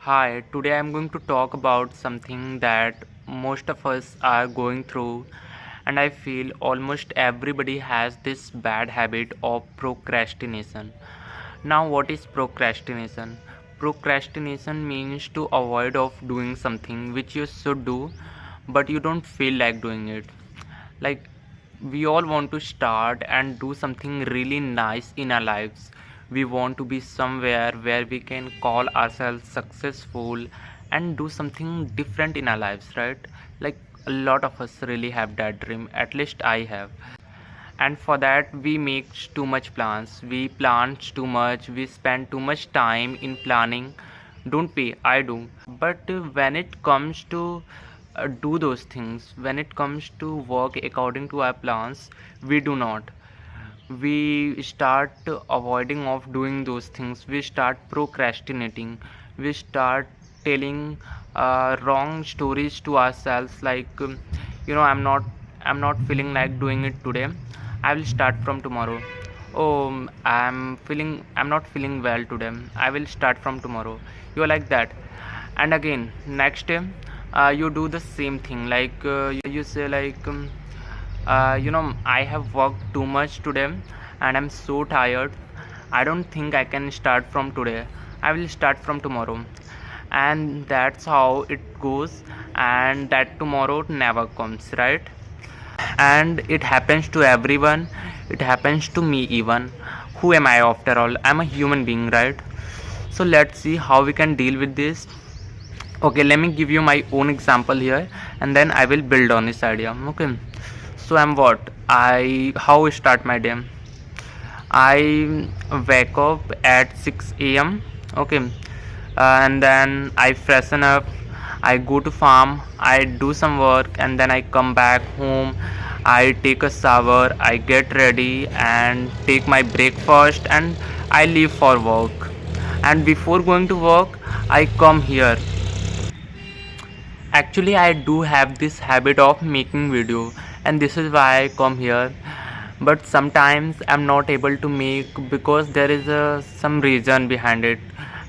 Hi, today I'm going to talk about something that most of us are going through, and I feel almost everybody has this bad habit of procrastination. Now, what is procrastination? Procrastination means to avoid of doing something which you should do, but you don't feel like doing it. Like, we all want to start and do something really nice in our lives. We want to be somewhere where we can call ourselves successful and do something different in our lives, right? Like, a lot of us really have that dream, at least I have. And for that we make too much plans, we plan too much, we spend too much time in planning. Don't we? I do. But when it comes to do those things, when it comes to work according to our plans, we do not. We start avoiding of doing those things, we start procrastinating, we start telling wrong stories to ourselves, like I'm not feeling like doing it today, I will start from tomorrow. Oh, I'm not feeling well today, I will start from tomorrow. You are like that. And again next day, you do the same thing, like you say like I have worked too much today and I'm so tired. I don't think I can start from today. I will start from tomorrow. And that's how it goes, and that tomorrow never comes, right? And it happens to everyone. It happens to me even. Who am I after all? I'm a human being, right? So let's see how we can deal with this. Okay, let me give you my own example here, and then I will build on this idea. Okay, so I'm what I how I start my day. I wake up at 6 a.m. Okay, and then I freshen up, I go to farm, I do some work, and then I come back home. I take a shower, I get ready and take my breakfast, and I leave for work. And before going to work, I come here. Actually, I do have this habit of making video, and this is why I come here. But sometimes I'm not able to make because there is some reason behind it,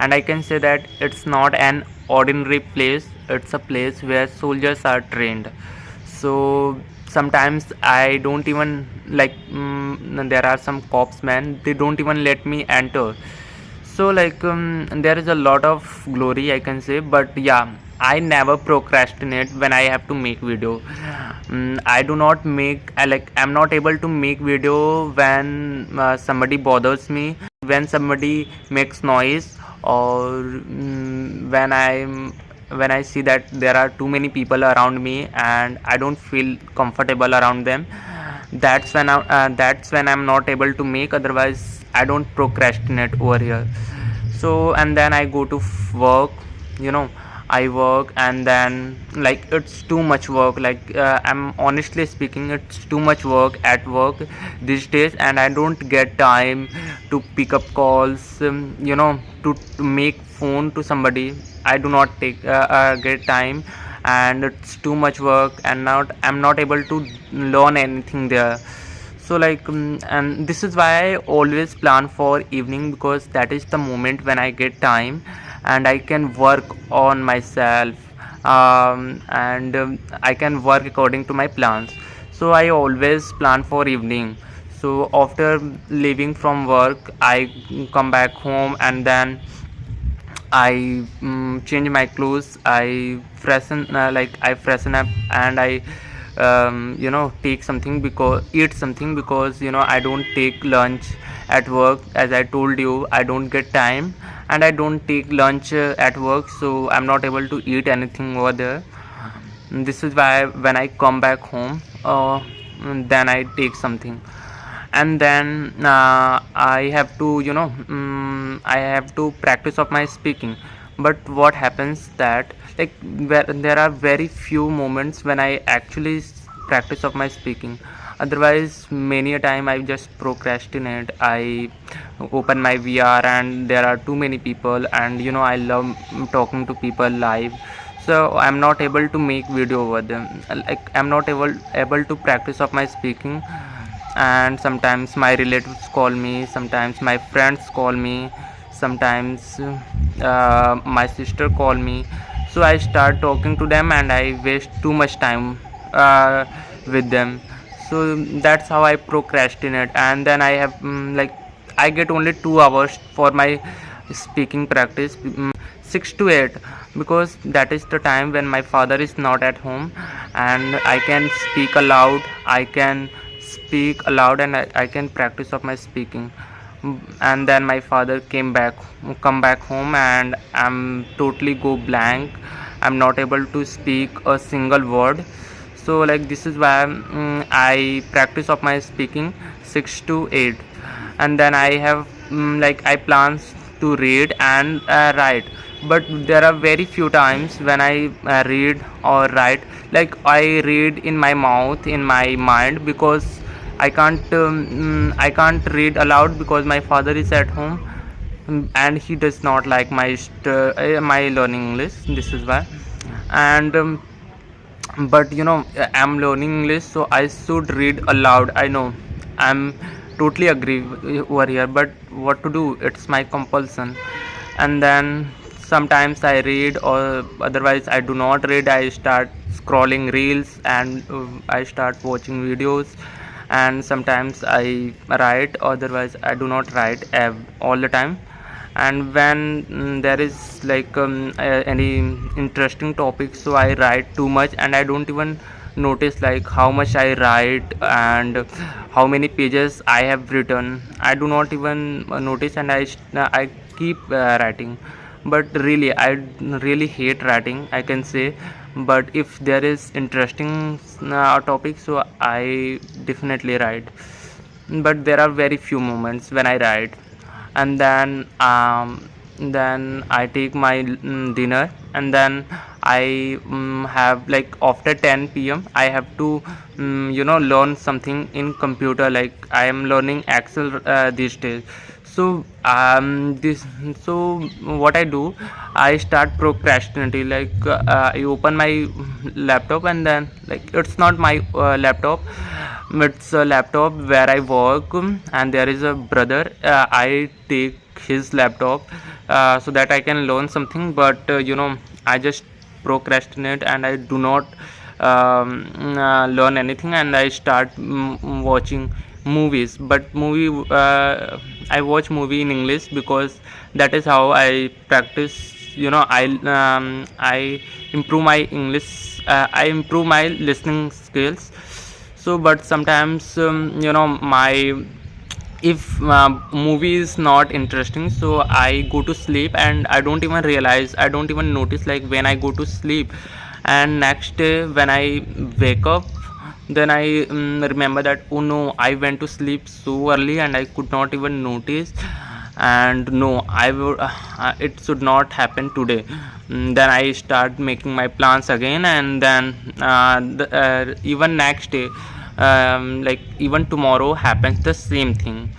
and I can say that it's not an ordinary place. It's a place where soldiers are trained. So sometimes I don't even like. There are some cops man. They don't even let me enter. So like there is a lot of glory, I can say, but yeah, I never procrastinate when I have to make video. I do not make I'm not able to make video when somebody bothers me, when somebody makes noise, or when I see that there are too many people around me and I don't feel comfortable around them. That's when I'm not able to make. Otherwise I don't procrastinate over here. So and then I go to work. you know I work, and then like it's too much work. Like I'm honestly speaking, it's too much work at work these days, and I don't get time to pick up calls, to make phone to somebody. I do not take get time, and it's too much work, and now I'm not able to learn anything there. So like and this is why I always plan for evening, because that is the moment when I get time and I can work on myself, and I can work according to my plans. So I always plan for evening. So after leaving from work, I come back home, and then I change my clothes. I freshen up, and I take something, because eat something, because I don't take lunch at work. As I told you, I don't get time, and I don't take lunch at work, so I'm not able to eat anything over there. This is why when I come back home, then I take something. And then I have to I have to practice of my speaking. But what happens that, like, there are very few moments when I actually practice of my speaking. Otherwise many a time I just procrastinate. I open my VR and there are too many people, and I love talking to people live. So I'm not able to make video over them. Like, I'm not able to practice of my speaking. And sometimes my relatives call me, sometimes my friends call me, sometimes my sister call me, so I start talking to them and I waste too much time uh, with them. So that's how I procrastinate, and then I have like I get only 2 hours for my speaking practice, 6 to 8, because that is the time when my father is not at home and I can speak aloud. I can speak aloud and I can practice of my speaking. And then my father come back home and I'm totally go blank. I'm not able to speak a single word. So like this is why I practice of my speaking 6 to 8. And then I have like I plans to read and write, but there are very few times when I read or write. Like I read in my mouth, in my mind, because I can't read aloud because my father is at home, and he does not like my learning English. This is why. And but I'm learning English, so I should read aloud. I know, I'm totally agree over here, but what to do, it's my compulsion. And then sometimes I read, or otherwise I do not read. I start scrolling reels and I start watching videos. And sometimes I write, otherwise I do not write all the time. And when there is like any interesting topic, so I write too much and I don't even notice like how much I write and how many pages I have written. I do not even notice, and I keep writing. But really I really hate writing, I can say. But if there is interesting topic, so I definitely write. But there are very few moments when I write. And then I take my dinner, and then I have like after 10 p.m. I have to learn something in computer. Like I am learning Excel these days. So this so what I do, I start procrastinating. Like I open my laptop, and then like it's not my laptop, it's a laptop where I work, and there is a brother. I take his laptop so that I can learn something. But I just procrastinate and I do not learn anything, and I start watching movies. But I watch movie in English because that is how I practice. I improve my English. I improve my listening skills. So but sometimes my if movie is not interesting, so I go to sleep and I don't even realize, I don't even notice like when I go to sleep. And next day when I wake up, then I remember that, oh no, I went to sleep so early and I could not even notice. And no, I would it should not happen today. Then I start making my plans again, and then even next day, like even tomorrow happens the same thing.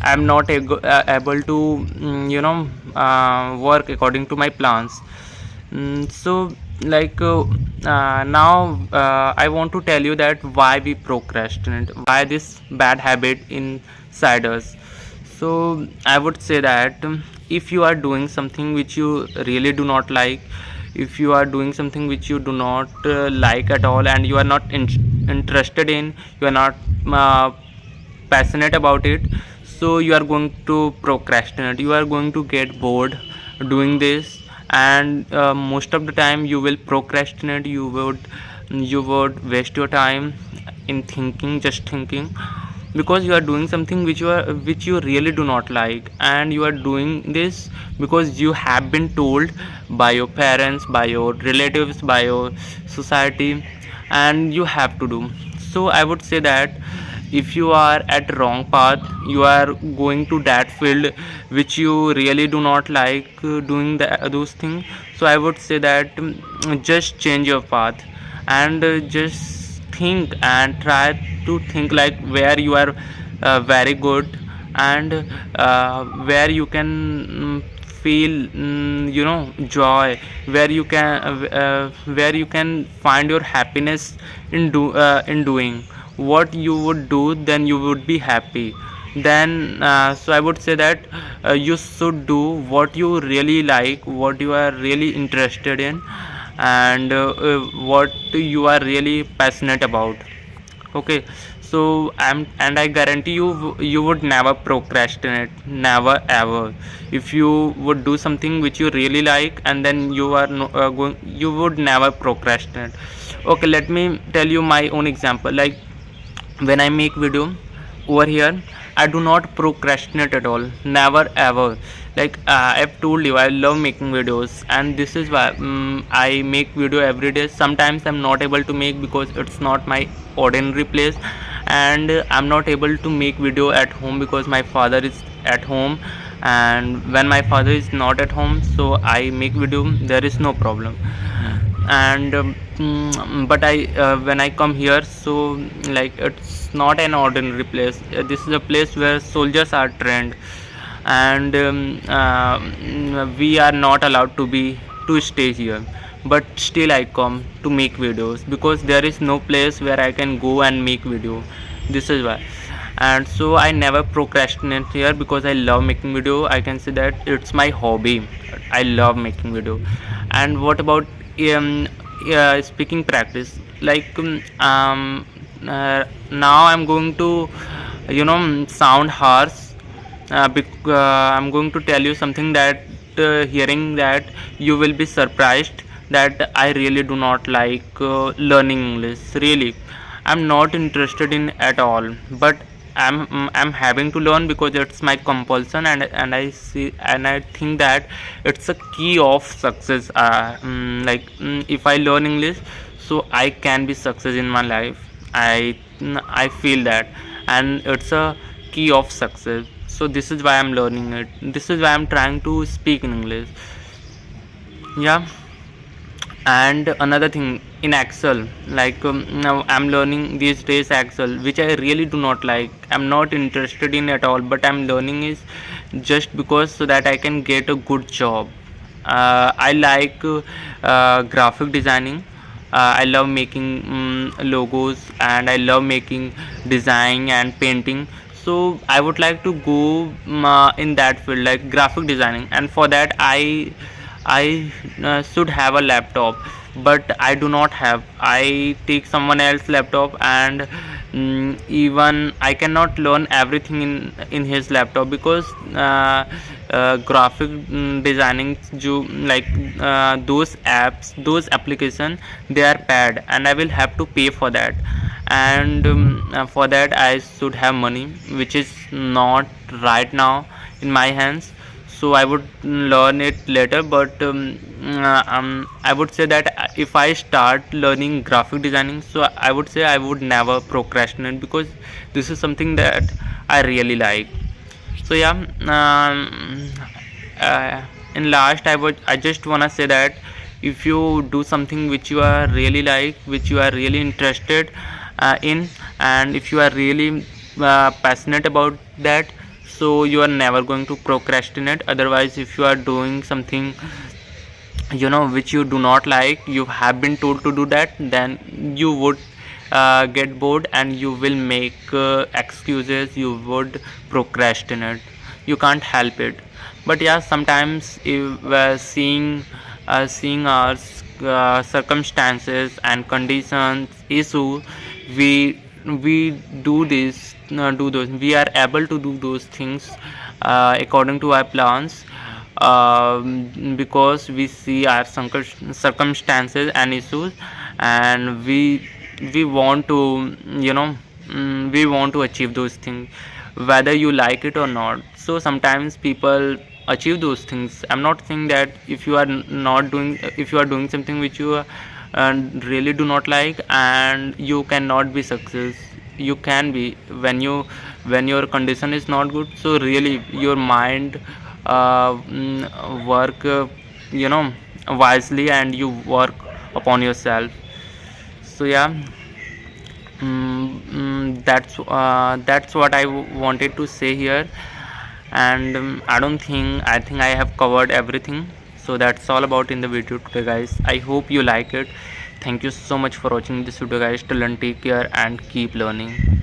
I'm not able to work according to my plans. So like now I want to tell you that why we procrastinate, why this bad habit inside us. So I would say that if you are doing something which you really do not like, if you are doing something which you do not like at all, and you are not interested in, you are not uh, passionate about it, so you are going to procrastinate, you are going to get bored doing this. And most of the time you will procrastinate, you would waste your time in thinking, just thinking, because you are doing something which you really do not like, and you are doing this because you have been told by your parents, by your relatives, by your society, and you have to do. So I would say that if you are at wrong path, you are going to that field which you really do not like doing those things. So I would say that just change your path, and just think and try to think like where you are very good, and where you can feel joy, where you can find your happiness in doing what you would do, then you would be happy. then so I would say that you should do what you really like, what you are really interested in, and what you are really passionate about. Okay, so I guarantee you would never procrastinate, never ever. If you would do something which you really like, and then you are going, you would never procrastinate. Okay, let me tell you my own example. Like when I make video over here, I do not procrastinate at all, never ever. Like I've told you, I love making videos, and this is why I make video every day. Sometimes I'm not able to make because it's not my ordinary place, and I'm not able to make video at home because my father is at home, and when my father is not at home, so I make video, there is no problem. And but I when I come here, so like it's not an ordinary place. This is a place where soldiers are trained, and we are not allowed to stay here, but still I come to make videos because there is no place where I can go and make video. This is why. And so I never procrastinate here because I love making video. I can say that it's my hobby. I love making video. And what about speaking practice? Like now I'm going to sound harsh. I'm going to tell you something that hearing that you will be surprised that I really do not like learning English. Really, I'm not interested in at all. But I'm having to learn because it's my compulsion, and I see and I think that it's a key of success. If I learn English, so I can be success in my life. I feel that, and it's a key of success. So this is why I'm learning it. This is why I'm trying to speak in English. Yeah. And another thing, in Excel, like now I'm learning these days Excel, which I really do not like, I'm not interested in at all, but I'm learning is just because so that I can get a good job. I like graphic designing. I love making logos, and I love making design and painting. So I would like to go in that field, like graphic designing, and for that I should have a laptop, but I do not have. I take someone else's laptop, and even I cannot learn everything in his laptop because graphic designing, like those apps, those application, they are paid, and I will have to pay for that. And for that I should have money, which is not right now in my hands. So I would learn it later, but I would say that if I start learning graphic designing, so I would say I would never procrastinate because this is something that I really like. So yeah, in last I just wanna say that if you do something which you are really like, which you are really interested in, and if you are really passionate about that, so you are never going to procrastinate. Otherwise, if you are doing something which you do not like, you have been told to do that, then you would get bored, and you will make excuses, you would procrastinate. You can't help it. But yeah, sometimes if seeing our circumstances and conditions issue, we do this do those we are able to do those things according to our plans, because we see our circumstances and issues, and we want to we want to achieve those things, whether you like it or not. So sometimes people achieve those things. I'm not saying that if you are not doing, if you are doing something which you really do not like, and you cannot be success. You can be when your condition is not good. So really your mind work wisely, and you work upon yourself. So yeah, that's what I wanted to say here. And I think I have covered everything. So that's all about in the video today, guys. I hope you like it. Thank you so much for watching this video, guys. Till then, take care and keep learning.